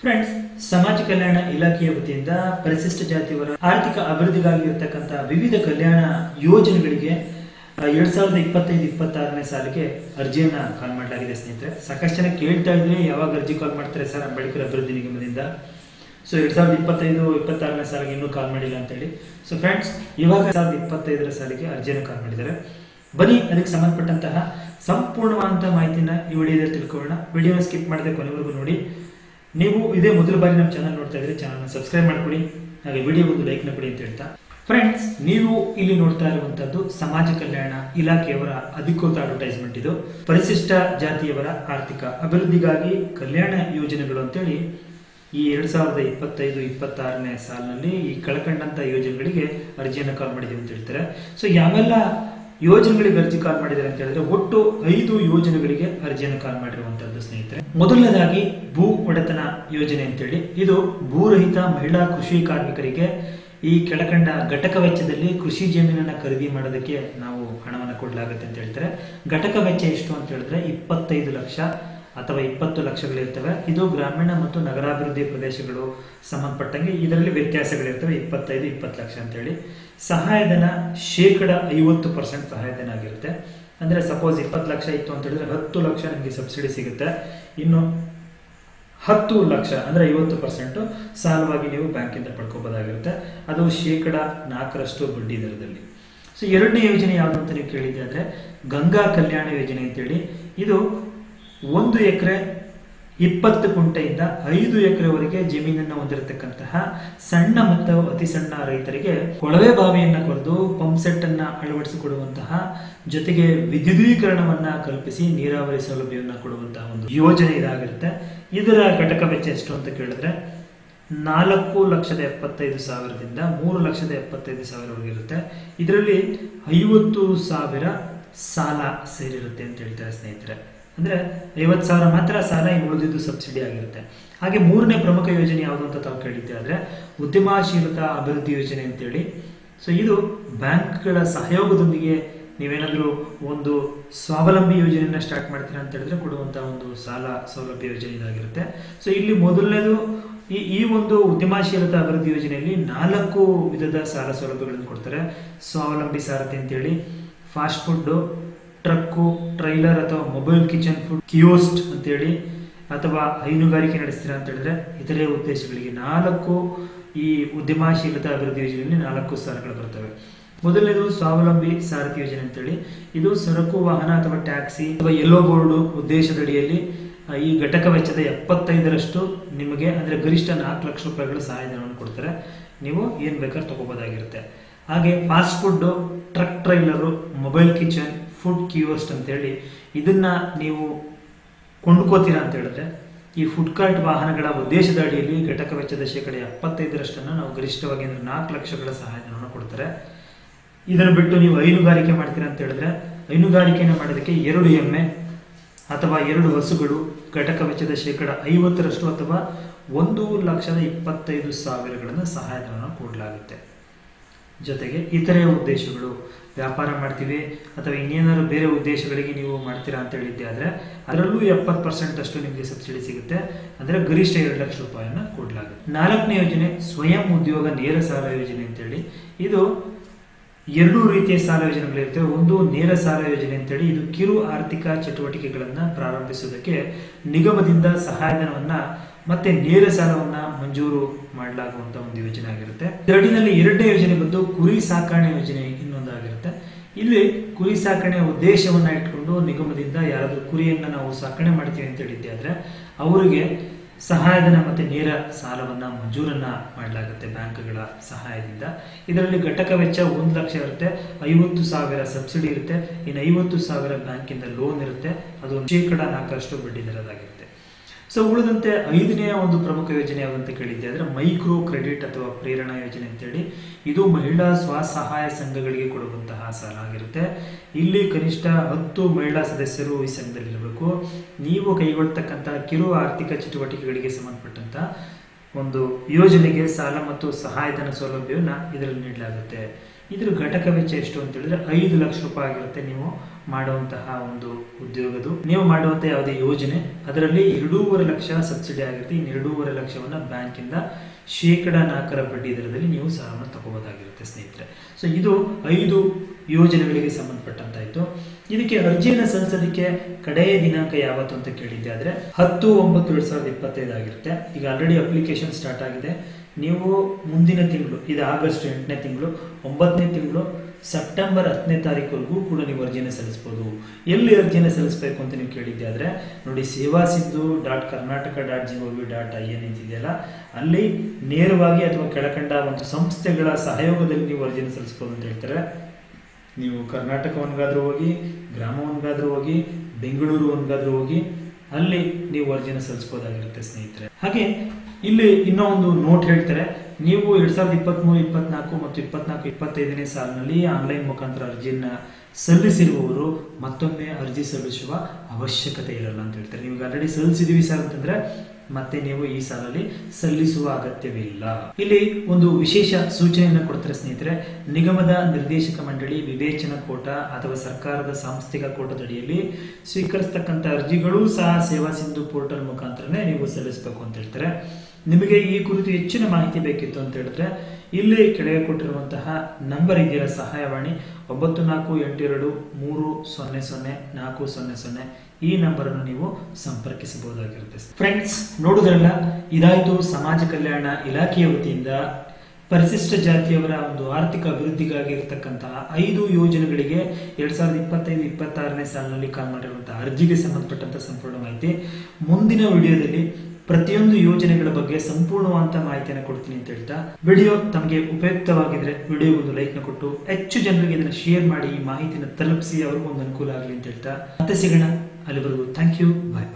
Friends, ಸಮಾಜ ಕಲ್ಯಾಣ ಇಲಾಖೆಯ ವತಿಯಿಂದ ಪರಿಶಿಷ್ಟ ಜಾತಿಯವರ ಆರ್ಥಿಕ ಅಭಿವೃದ್ಧಿಗಾಗಿ ಇರತಕ್ಕಂತ ವಿವಿಧ ಕಲ್ಯಾಣ ಯೋಜನೆಗಳಿಗೆ 2025-26ನೇ ಸಾಲಿಗೆ ಅರ್ಜಿಯನ್ನ ಕಾಲ್ ಮಾಡಲಾಗಿದೆ. ಸ್ನೇಹಿತರೆ, ಸಾಕಷ್ಟು ಜನ ಕೇಳ್ತಾ ಇದ್ರೆ ಯಾವಾಗ ಅರ್ಜಿ ಕಾಲ್ ಮಾಡ್ತಾರೆ ಸರ್ ಅಂಬೇಡ್ಕರ್ ಅಭಿವೃದ್ಧಿ ನಿಗಮದಿಂದ. ಸೊ 2025-26ನೇ ಸಾಲಿಗೆ ಇನ್ನೂ ಕಾಲ್ ಮಾಡಿಲ್ಲ ಅಂತ ಹೇಳಿ. ಸೊ ಫ್ರೆಂಡ್ಸ್, ಇವಾಗ 2025ರ ಸಾಲಿಗೆ ಅರ್ಜಿಯನ್ನು ಕಾಲ್ ಮಾಡಿದ್ದಾರೆ. ಬನ್ನಿ ಅದಕ್ಕೆ ಸಂಬಂಧಪಟ್ಟಂತಹ ಸಂಪೂರ್ಣವಾದಂತಹ ಮಾಹಿತಿನ ಈ ವಿಡಿಯೋದಲ್ಲಿ ತಿಳ್ಕೊಳ್ಳೋಣ. ವಿಡಿಯೋನ ಸ್ಕಿಪ್ ಮಾಡದೆ ಕೊನೆವರೆಗೂ ನೋಡಿ. ನೀವು ಇದೇ ಮೊದಲ ಬಾರಿ ನಮ್ಮ ಚಾನಲ್ ನೋಡ್ತಾ ಇದ್ರೆ ಚಾನಲ್ನ ಸಬ್ಸ್ಕ್ರೈಬ್ ಮಾಡ್ಕೊಳ್ಳಿ, ಹಾಗೆ ವಿಡಿಯೋ ಒಂದು ಲೈಕ್ನ ಕೊಡಿ ಅಂತ ಹೇಳ್ತಾ, ಫ್ರೆಂಡ್ಸ್, ನೀವು ಇಲ್ಲಿ ನೋಡ್ತಾ ಇರುವಂತದ್ದು ಸಮಾಜ ಕಲ್ಯಾಣ ಇಲಾಖೆಯವರ ಅಧಿಕೃತ ಅಡ್ವರ್ಟೈಸ್ಮೆಂಟ್. ಇದು ಪರಿಶಿಷ್ಟ ಜಾತಿಯವರ ಆರ್ಥಿಕ ಅಭಿವೃದ್ಧಿಗಾಗಿ ಕಲ್ಯಾಣ ಯೋಜನೆಗಳು ಅಂತೇಳಿ ಈ 2025-26ನೇ ಸಾಲಿನಲ್ಲಿ ಈ ಕೆಳಕಂಡಂತ ಯೋಜನೆಗಳಿಗೆ ಅರ್ಜಿಯನ್ನು ಕಾಲ್ ಮಾಡಿದ್ದೀವಿ ಅಂತ ಹೇಳ್ತಾರೆ. ಸೊ ಯಾವೆಲ್ಲ ಯೋಜನೆಗಳಿಗೆ ಅರ್ಜಿ ಕಾಲ್ ಮಾಡಿದ್ದಾರೆ ಅಂತ ಹೇಳಿದ್ರೆ ಒಟ್ಟು 5 ಯೋಜನೆಗಳಿಗೆ ಅರ್ಜಿಯನ್ನು ಕಾಲ್ ಮಾಡಿರುವಂತದ್ದು ಸ್ನೇಹಿತರೆ. ಮೊದಲನೇದಾಗಿ ಭೂ ಒಡೆತನ ಯೋಜನೆ ಅಂತೇಳಿ, ಇದು ಭೂರಹಿತ ಮಹಿಳಾ ಕೃಷಿ ಕಾರ್ಮಿಕರಿಗೆ ಈ ಕೆಳಕಂಡ ಘಟಕ ವೆಚ್ಚದಲ್ಲಿ ಕೃಷಿ ಜಮೀನನ್ನ ಖರೀದಿ ಮಾಡೋದಕ್ಕೆ ನಾವು ಹಣವನ್ನು ಕೊಡಲಾಗುತ್ತೆ ಅಂತ ಹೇಳ್ತಾರೆ. ಘಟಕ ವೆಚ್ಚ ಎಷ್ಟು ಅಂತ ಹೇಳಿದ್ರೆ 25 ಲಕ್ಷ ಅಥವಾ 20 ಲಕ್ಷಗಳಿರ್ತವೆ. ಇದು ಗ್ರಾಮೀಣ ಮತ್ತು ನಗರಾಭಿವೃದ್ಧಿ ಪ್ರದೇಶಗಳು ಸಂಬಂಧಪಟ್ಟಂಗೆ ಇದರಲ್ಲಿ ವ್ಯತ್ಯಾಸಗಳಿರ್ತವೆ. 25-20 ಲಕ್ಷ ಅಂತ ಹೇಳಿ. ಸಹಾಯಧನ 50% ಸಹಾಯಧನ ಆಗಿರುತ್ತೆ. ಅಂದ್ರೆ ಸಪೋಸ್ 20 ಲಕ್ಷ ಇತ್ತು ಅಂತ ಹೇಳಿದ್ರೆ 10 ಲಕ್ಷ ನಿಮಗೆ ಸಬ್ಸಿಡಿ ಸಿಗುತ್ತೆ. ಇನ್ನು 10 ಲಕ್ಷ ಅಂದ್ರೆ 50% ಸಾಲವಾಗಿ ನೀವು ಬ್ಯಾಂಕಿಂದ ಪಡ್ಕೋಬಹುದಾಗಿರುತ್ತೆ. ಅದು 4% ಬಡ್ಡಿ ದರದಲ್ಲಿ. ಸೊ ಎರಡನೇ ಯೋಜನೆ ಯಾವುದು ಅಂತ ನೀವು ಕೇಳಿದ್ರೆ ಅಂದ್ರೆ ಗಂಗಾ ಕಲ್ಯಾಣ ಯೋಜನೆ ಅಂತೇಳಿ, ಇದು 1 ಎಕರೆ 20 ಕುಂಟೆಯಿಂದ 5 ಎಕರೆವರೆಗೆ ಜಮೀನನ್ನು ಹೊಂದಿರತಕ್ಕಂತಹ ಸಣ್ಣ ಮತ್ತು ಅತಿ ಸಣ್ಣ ರೈತರಿಗೆ ಕೊಳವೆ ಬಾವಿಯನ್ನ ಕೊರೆದು ಪಂಪ್ ಸೆಟ್ ಅನ್ನ ಅಳವಡಿಸಿಕೊಡುವಂತಹ ಜೊತೆಗೆ ವಿದ್ಯುದೀಕರಣವನ್ನ ಕಲ್ಪಿಸಿ ನೀರಾವರಿ ಸೌಲಭ್ಯವನ್ನು ಕೊಡುವಂತಹ ಒಂದು ಯೋಜನೆ ಇದಾಗಿರುತ್ತೆ. ಇದರ ಘಟಕ ವೆಚ್ಚ ಎಷ್ಟು ಅಂತ ಕೇಳಿದ್ರೆ 4,75,000ದಿಂದ 3,75,000 ಇರುತ್ತೆ. ಇದರಲ್ಲಿ 50,000 ಸಾಲ ಸೇರಿರುತ್ತೆ ಅಂತ ಹೇಳ್ತಾರೆ ಸ್ನೇಹಿತರೆ. ಅಂದ್ರೆ 50,000 ಮಾತ್ರ ಸಾಲ, ಇನ್ನು ಉಳಿದಿದ್ದು ಸಬ್ಸಿಡಿ ಆಗಿರುತ್ತೆ. ಹಾಗೆ ಮೂರನೇ ಪ್ರಮುಖ ಯೋಜನೆ ಯಾವುದು ಅಂತ ತಾವು ಕೇಳಿದ್ದೆ ಆದ್ರೆ ಉದ್ಯಮಶೀಲತಾ ಅಭಿವೃದ್ಧಿ ಯೋಜನೆ ಅಂತೇಳಿ. ಸೊ ಇದು ಬ್ಯಾಂಕ್ಗಳ ಸಹಯೋಗದೊಂದಿಗೆ ನೀವೇನಾದ್ರೂ ಒಂದು ಸ್ವಾವಲಂಬಿ ಯೋಜನೆಯನ್ನ ಸ್ಟಾರ್ಟ್ ಮಾಡ್ತೀರಾ ಅಂತ ಹೇಳಿದ್ರೆ ಕೊಡುವಂತಹ ಒಂದು ಸಾಲ ಸೌಲಭ್ಯ ಯೋಜನೆ ಇದಾಗಿರುತ್ತೆ. ಸೊ ಇಲ್ಲಿ ಮೊದಲನೇದು ಈ ಒಂದು ಉದ್ಯಮಶೀಲತಾ ಅಭಿವೃದ್ಧಿ ಯೋಜನೆಯಲ್ಲಿ 4 ವಿಧದ ಸಾಲ ಸೌಲಭ್ಯಗಳನ್ನು ಕೊಡ್ತಾರೆ. ಸ್ವಾವಲಂಬಿ ಸಾರಥಿ ಅಂತೇಳಿ, ಫಾಸ್ಟ್ ಫುಡ್ ಟ್ರಕ್ಕು, ಟ್ರೈಲರ್ ಅಥವಾ ಮೊಬೈಲ್ ಕಿಚನ್ ಫುಡ್ ಕಿಯೋಸ್ಟ್ ಅಂತೇಳಿ, ಅಥವಾ ಹೈನುಗಾರಿಕೆ ನಡೆಸ್ತೀರಾ ಅಂತ ಹೇಳಿದ್ರೆ ಇತರೆ ಉದ್ದೇಶಗಳಿಗೆ 4 ಈ ಉದ್ಯಮಶೀಲತಾ ಅಭಿವೃದ್ಧಿ ಯೋಜನೆಯಲ್ಲಿ 4 ಸಾಲಗಳು ಬರ್ತವೆ. ಮೊದಲನೇದು ಸ್ವಾವಲಂಬಿ ಸಾರಥಿ ಯೋಜನೆ ಅಂತೇಳಿ, ಇದು ಸರಕು ವಾಹನ ಅಥವಾ ಟ್ಯಾಕ್ಸಿ ಅಥವಾ ಯೆಲ್ಲೋ ಬೋರ್ಡ್ ಉದ್ದೇಶದಡಿಯಲ್ಲಿ ಈ ಘಟಕ ವೆಚ್ಚದ 75% ನಿಮಗೆ ಅಂದ್ರೆ ಗರಿಷ್ಠ 4 ಲಕ್ಷ ರೂಪಾಯಿಗಳ ಸಹಾಯಧನವನ್ನು ಕೊಡ್ತಾರೆ. ನೀವು ಏನ್ ಬೇಕಾದ್ರೂ ತಗೋಬಹುದಾಗಿರುತ್ತೆ. ಹಾಗೆ fast food, truck trailer, mobile kitchen, food kiosk ಅಂತೇಳಿ ಇದನ್ನ ನೀವು ಕೊಂಡ್ಕೋತೀರಾ ಅಂತ ಹೇಳಿದ್ರೆ ಈ ಫುಡ್ ಕಾರ್ಟ್ ವಾಹನಗಳ ಉದ್ದೇಶದ ಅಡಿಯಲ್ಲಿ ಘಟಕ ವೆಚ್ಚದ 75% ನಾವು ಗರಿಷ್ಠವಾಗಿ ಅಂದ್ರೆ 4 ಲಕ್ಷಗಳ ಸಹಾಯಧನವನ್ನು ಕೊಡ್ತಾರೆ. ಇದನ್ನು ಬಿಟ್ಟು ನೀವು ಹೈನುಗಾರಿಕೆ ಮಾಡ್ತೀರಾ ಅಂತ ಹೇಳಿದ್ರೆ ಹೈನುಗಾರಿಕೆಯನ್ನು ಮಾಡೋದಕ್ಕೆ 2 ಎಮ್ಮೆ ಅಥವಾ 2 ಹಸುಗಳು ಘಟಕ ವೆಚ್ಚದ 50% ಅಥವಾ 1,25,000 ಸಹಾಯಧನವನ್ನು ಕೊಡಲಾಗುತ್ತೆ. ಜೊತೆಗೆ ಇತರೆ ಉದ್ದೇಶಗಳು, ವ್ಯಾಪಾರ ಮಾಡ್ತೀವಿ ಅಥವಾ ಇನ್ನೇನಾದ್ರು ಬೇರೆ ಉದ್ದೇಶಗಳಿಗೆ ನೀವು ಮಾಡ್ತೀರಾ ಅಂತ ಹೇಳಿದ್ದೆ ಆದ್ರೆ ಅದರಲ್ಲೂ 70% ಅಷ್ಟು ನಿಮಗೆ ಸಬ್ಸಿಡಿ ಸಿಗುತ್ತೆ. ಅಂದ್ರೆ ಗರಿಷ್ಠ 2 ಲಕ್ಷ ರೂಪಾಯಿಯನ್ನ ಕೊಡಲಾಗುತ್ತೆ. 4ನೇ ಯೋಜನೆ ಸ್ವಯಂ ಉದ್ಯೋಗ ನೇರ ಸಾಲ ಯೋಜನೆ ಅಂತೇಳಿ, ಇದು 2 ರೀತಿಯ ಸಾಲ ಯೋಜನೆಗಳಿರ್ತವೆ. ಒಂದು ನೇರ ಸಾಲ ಯೋಜನೆ ಅಂತೇಳಿ, ಇದು ಕಿರು ಆರ್ಥಿಕ ಚಟುವಟಿಕೆಗಳನ್ನ ಪ್ರಾರಂಭಿಸುವುದಕ್ಕೆ ನಿಗಮದಿಂದ ಸಹಾಯಧನವನ್ನ ಮತ್ತೆ ನೇರ ಸಾಲವನ್ನ ಮಂಜೂರು ಮಾಡಲಾಗುವಂತಹ ಒಂದು ಯೋಜನೆ ಆಗಿರುತ್ತೆ. ಎರಡನೇ ಯೋಜನೆ ಬಂದು ಕುರಿ ಸಾಕಣೆ ಯೋಜನೆ ಇನ್ನೊಂದಾಗಿರುತ್ತೆ. ಇಲ್ಲಿ ಕುರಿ ಸಾಕಣೆಯ ಉದ್ದೇಶವನ್ನ ಇಟ್ಕೊಂಡು ನಿಗಮದಿಂದ ಯಾರಾದ್ರೂ ಕುರಿಯನ್ನ ನಾವು ಸಾಕಣೆ ಮಾಡ್ತೀವಿ ಅಂತ ಹೇಳಿದ್ದೆ ಆದ್ರೆ ಅವರಿಗೆ ಸಹಾಯಧನ ಮತ್ತೆ ನೇರ ಸಾಲವನ್ನ ಮಂಜೂರನ್ನ ಮಾಡಲಾಗುತ್ತೆ ಬ್ಯಾಂಕ್ಗಳ ಸಹಾಯದಿಂದ. ಇದರಲ್ಲಿ ಘಟಕ ವೆಚ್ಚ 1 ಲಕ್ಷ ಇರುತ್ತೆ, 50,000 ಸಬ್ಸಿಡಿ ಇರುತ್ತೆ, ಇನ್ನು 50,000 ಬ್ಯಾಂಕಿಂದ ಲೋನ್ ಇರುತ್ತೆ. ಅದು 4% ಬಡ್ಡಿ ದರದಾಗಿರುತ್ತೆ. ಸೊ ಉಳಿದಂತೆ 5ನೇ ಒಂದು ಪ್ರಮುಖ ಯೋಜನೆ ಯಾವಂತ ಕೇಳಿದ್ದೆ ಆದ್ರೆ ಮೈಕ್ರೋ ಕ್ರೆಡಿಟ್ ಅಥವಾ ಪ್ರೇರಣಾ ಯೋಜನೆ ಅಂತೇಳಿ, ಇದು ಮಹಿಳಾ ಸ್ವಸಹಾಯ ಸಂಘಗಳಿಗೆ ಕೊಡುವಂತಹ ಸಾಲ ಆಗಿರುತ್ತೆ. ಇಲ್ಲಿ ಕನಿಷ್ಠ 10 ಮಹಿಳಾ ಸದಸ್ಯರು ಈ ಸಂಘದಲ್ಲಿರಬೇಕು. ನೀವು ಕೈಗೊಳ್ಳತಕ್ಕಂತಹ ಕಿರು ಆರ್ಥಿಕ ಚಟುವಟಿಕೆಗಳಿಗೆ ಸಂಬಂಧಪಟ್ಟಂತ ಒಂದು ಯೋಜನೆಗೆ ಸಾಲ ಮತ್ತು ಸಹಾಯಧನ ಸೌಲಭ್ಯವನ್ನ ಇದರಲ್ಲಿ ನೀಡಲಾಗುತ್ತೆ. ಇದ್ರ ಘಟಕ ವೆಚ್ಚ ಎಷ್ಟು ಅಂತ ಹೇಳಿದ್ರೆ 5 ಲಕ್ಷ ರೂಪಾಯಿ ಆಗಿರುತ್ತೆ. ನೀವು ಮಾಡುವಂತಹ ಒಂದು ಉದ್ಯೋಗದು. ನೀವು ಮಾಡುವಂತಹ ಯಾವುದೇ ಯೋಜನೆ ಅದರಲ್ಲಿ 2.5 ಲಕ್ಷ ಸಬ್ಸಿಡಿ ಆಗಿರುತ್ತೆ. ಇನ್ನು 2.5 ಲಕ್ಷವನ್ನ ಬ್ಯಾಂಕಿಂದ 4% ಬಡ್ಡಿ ದರದಲ್ಲಿ ನೀವು ಸಾಲವನ್ನು ತಗೋಬಹುದಾಗಿರುತ್ತೆ ಸ್ನೇಹಿತರೆ. ಸೊ ಇದು 5 ಯೋಜನೆಗಳಿಗೆ ಸಂಬಂಧಪಟ್ಟಂತಾಯ್ತು. ಇದಕ್ಕೆ ಅರ್ಜಿಯನ್ನು ಸಲ್ಲಿಸೋದಕ್ಕೆ ಕಡೆಯ ದಿನಾಂಕ ಯಾವತ್ತು ಅಂತ ಕೇಳಿದ್ದೆ ಆದ್ರೆ 10/9/2025 ಆಗಿರುತ್ತೆ. ಈಗ ಆಲ್ರೆಡಿ ಅಪ್ಲಿಕೇಶನ್ ಸ್ಟಾರ್ಟ್ ಆಗಿದೆ. ನೀವು ಮುಂದಿನ ತಿಂಗಳು, ಇದು ಆಗಸ್ಟ್ 8ನೇ ತಿಂಗಳು, 9ನೇ ತಿಂಗಳು, ಸೆಪ್ಟೆಂಬರ್ 10ನೇ ತಾರೀಕುವರೆಗೂ ಕೂಡ ನೀವು ಅರ್ಜಿಯನ್ನು ಸಲ್ಲಿಸಬಹುದು. ಎಲ್ಲಿ ಅರ್ಜಿಯನ್ನು ಸಲ್ಲಿಸಬೇಕು ಅಂತ ನೀವು ಕೇಳಿದ್ದೆ ಆದ್ರೆ ನೋಡಿ, sevasindu.karnataka.gov.in ಅಂತಿದೆಯಲ್ಲ, ಅಲ್ಲಿ ನೇರವಾಗಿ ಅಥವಾ ಕೆಳಕಂಡ ಒಂದು ಸಂಸ್ಥೆಗಳ ಸಹಯೋಗದಲ್ಲಿ ನೀವು ಅರ್ಜಿಯನ್ನು ಸಲ್ಲಿಸಬಹುದು ಅಂತ ಹೇಳ್ತಾರೆ. ನೀವು ಕರ್ನಾಟಕವನ್ಗಾದ್ರೂ ಹೋಗಿ, ಗ್ರಾಮವನ್ಗಾದ್ರೂ ಹೋಗಿ, ಬೆಂಗಳೂರುವನ್ಗಾದ್ರೂ ಹೋಗಿ, ಅಲ್ಲಿ ನೀವು ಅರ್ಜಿಯನ್ನು ಸಲ್ಲಿಸಬಹುದಾಗಿರುತ್ತೆ ಸ್ನೇಹಿತರೆ. ಹಾಗೆ ಇಲ್ಲಿ ಇನ್ನೂ ಒಂದು ನೋಟ್ ಹೇಳ್ತಾರೆ, ನೀವು 2023-24 ಮತ್ತು 24-25ನೇ ಸಾಲಿನಲ್ಲಿ ಆನ್ಲೈನ್ ಮುಖಾಂತರ ಅರ್ಜಿಯನ್ನ ಸಲ್ಲಿಸಿರುವವರು ಮತ್ತೊಮ್ಮೆ ಅರ್ಜಿ ಸಲ್ಲಿಸುವ ಅವಶ್ಯಕತೆ ಇರಲ್ಲ ಅಂತ ಹೇಳ್ತಾರೆ. ನೀವು ಆಲ್ರೆಡಿ ಸಲ್ಲಿಸಿದೀವಿ ಸರ್ ಅಂತಂದ್ರೆ ಮತ್ತೆ ನೀವು ಈ ಸಾಲಲ್ಲಿ ಸಲ್ಲಿಸುವ ಅಗತ್ಯವಿಲ್ಲ. ಇಲ್ಲಿ ಒಂದು ವಿಶೇಷ ಸೂಚನೆಯನ್ನು ಕೊಡ್ತಾರೆ ಸ್ನೇಹಿತರೆ. ನಿಗಮದ ನಿರ್ದೇಶಕ ಮಂಡಳಿ ವಿವೇಚನಾ ಕೋಟ ಅಥವಾ ಸರ್ಕಾರದ ಸಾಂಸ್ಥಿಕ ಕೋಟದಡಿಯಲ್ಲಿ ಸ್ವೀಕರಿಸತಕ್ಕಂಥ ಅರ್ಜಿಗಳು ಸಹ ಸೇವಾ ಸಿಂಧು ಪೋರ್ಟಲ್ ಮುಖಾಂತರನೇ ನೀವು ಸಲ್ಲಿಸಬೇಕು ಅಂತ ಹೇಳ್ತಾರೆ. ನಿಮಗೆ ಈ ಕುರಿತು ಹೆಚ್ಚಿನ ಮಾಹಿತಿ ಬೇಕಿತ್ತು ಅಂತ ಹೇಳಿದ್ರೆ ಇಲ್ಲಿ ಕೆಳಗೆ ಕೊಟ್ಟಿರುವಂತಹ ನಂಬರ್ ಇದೆಯಲ್ಲ, ಸಹಾಯವಾಣಿ 9482300400 ಈ ನಂಬರ್ ಅನ್ನು ನೀವು ಸಂಪರ್ಕಿಸಬಹುದಾಗಿರುತ್ತೆ. ಫ್ರೆಂಡ್ಸ್, ನೋಡುವುದರಲ್ಲ, ಇದಾಯಿತು ಸಮಾಜ ಕಲ್ಯಾಣ ಇಲಾಖೆಯ ವತಿಯಿಂದ ಪರಿಶಿಷ್ಟ ಜಾತಿಯವರ ಒಂದು ಆರ್ಥಿಕ ಅಭಿವೃದ್ಧಿಗಾಗಿ ಇರತಕ್ಕಂತಹ 5 ಯೋಜನೆಗಳಿಗೆ 2025-26ನೇ ಸಾಲಿನಲ್ಲಿ ಕಾಲ್ ಮಾಡಿರುವಂತಹ ಅರ್ಜಿಗೆ ಸಂಬಂಧಪಟ್ಟಂತ ಸಂಪೂರ್ಣ ಮಾಹಿತಿ. ಮುಂದಿನ ವಿಡಿಯೋದಲ್ಲಿ ಪ್ರತಿಯೊಂದು ಯೋಜನೆಗಳ ಬಗ್ಗೆ ಸಂಪೂರ್ಣವಾದ ಮಾಹಿತಿಯನ್ನು ಕೊಡ್ತೀನಿ ಅಂತ ಹೇಳ್ತಾ, ವಿಡಿಯೋ ತಮಗೆ ಉಪಯುಕ್ತವಾಗಿದ್ರೆ ವಿಡಿಯೋ ಒಂದು ಲೈಕ್ ನ ಕೊಟ್ಟು ಹೆಚ್ಚು ಜನರಿಗೆ ಇದನ್ನು ಶೇರ್ ಮಾಡಿ, ಈ ಮಾಹಿತಿಯನ್ನು ತಲುಪಿಸಿ ಅವ್ರಿಗೂ ಒಂದು ಅನುಕೂಲ ಆಗಲಿ ಅಂತ ಹೇಳ್ತಾ ಮತ್ತೆ ಸಿಗೋಣ. ಅಲ್ಲಿವರೆಗೂ ಥ್ಯಾಂಕ್ ಯು, ಬಾಯ್.